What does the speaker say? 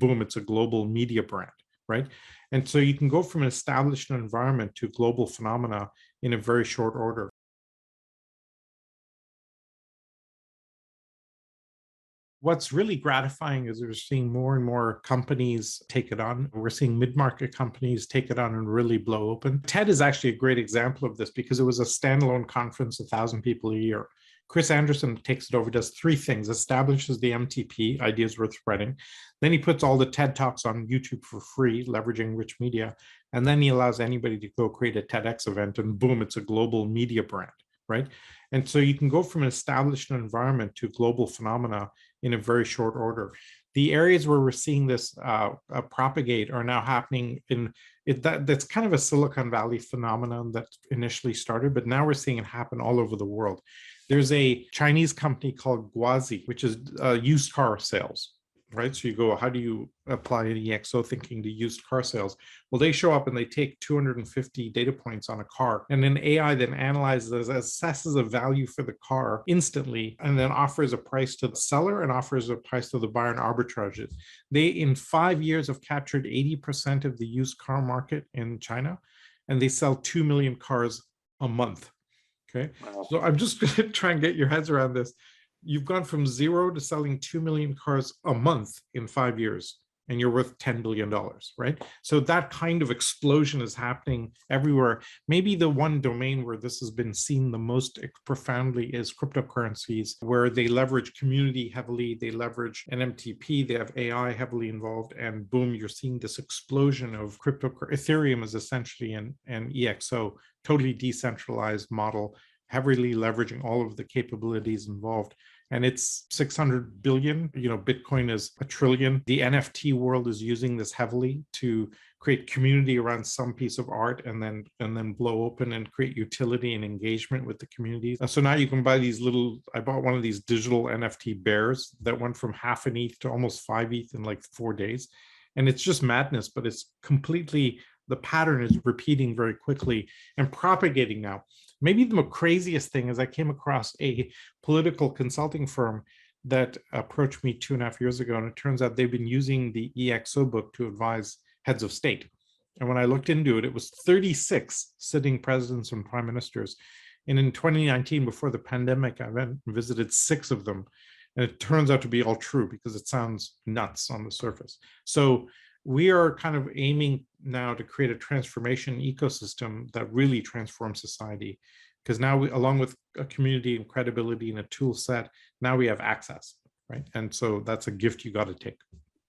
boom, it's a global media brand, right? And so you can go from an established environment to global phenomena in a very short order. What's really gratifying is we're seeing more and more companies take it on. We're seeing mid-market companies take it on and really blow open. TED is actually a great example of this because it was a standalone conference, 1,000 people a year. Chris Anderson takes it over, does three things: establishes the MTP, ideas worth spreading. Then he puts all the TED Talks on YouTube for free, leveraging rich media. And then he allows anybody to go create a TEDx event, and boom, it's a global media brand, right? And so you can go from an established environment to global phenomena in a very short order. The areas where we're seeing this propagate are now happening in it. That's kind of a Silicon Valley phenomenon that initially started, but now we're seeing it happen all over the world. There's a Chinese company called Guazi, which is used car sales, right? So you go, how do you apply any ExO thinking to used car sales? Well, they show up and they take 250 data points on a car, and then AI then analyzes, assesses a value for the car instantly, and then offers a price to the seller and offers a price to the buyer and arbitrages. They, in 5 years, have captured 80% of the used car market in China, and they sell 2 million cars a month. Okay. Wow. So I'm just going to try and get your heads around this. You've gone from zero to selling 2 million cars a month in 5 years, and you're worth $10 billion, right? So that kind of explosion is happening everywhere. Maybe the one domain where this has been seen the most profoundly is cryptocurrencies, where they leverage community heavily, they leverage an MTP, they have AI heavily involved, and boom, you're seeing this explosion of crypto. Ethereum is essentially an EXO, totally decentralized model, heavily leveraging all of the capabilities involved. And it's 600 billion. Bitcoin is $1 trillion. The NFT world is using this heavily to create community around some piece of art and then blow open and create utility and engagement with the communities. So now you can buy these I bought one of these digital NFT bears that went from half an ETH to almost 5 ETH in like 4 days. And it's just madness, but it's completely, the pattern is repeating very quickly and propagating now. Maybe the craziest thing is I came across a political consulting firm that approached me 2.5 years ago, and it turns out they've been using the EXO book to advise heads of state. And when I looked into it, it was 36 sitting presidents and prime ministers. And in 2019, before the pandemic, I went and visited 6 of them. And it turns out to be all true because it sounds nuts on the surface. So we are kind of aiming now to create a transformation ecosystem that really transforms society, because now we, along with a community and credibility and a tool set, now we have access, right? And so that's a gift you got to take.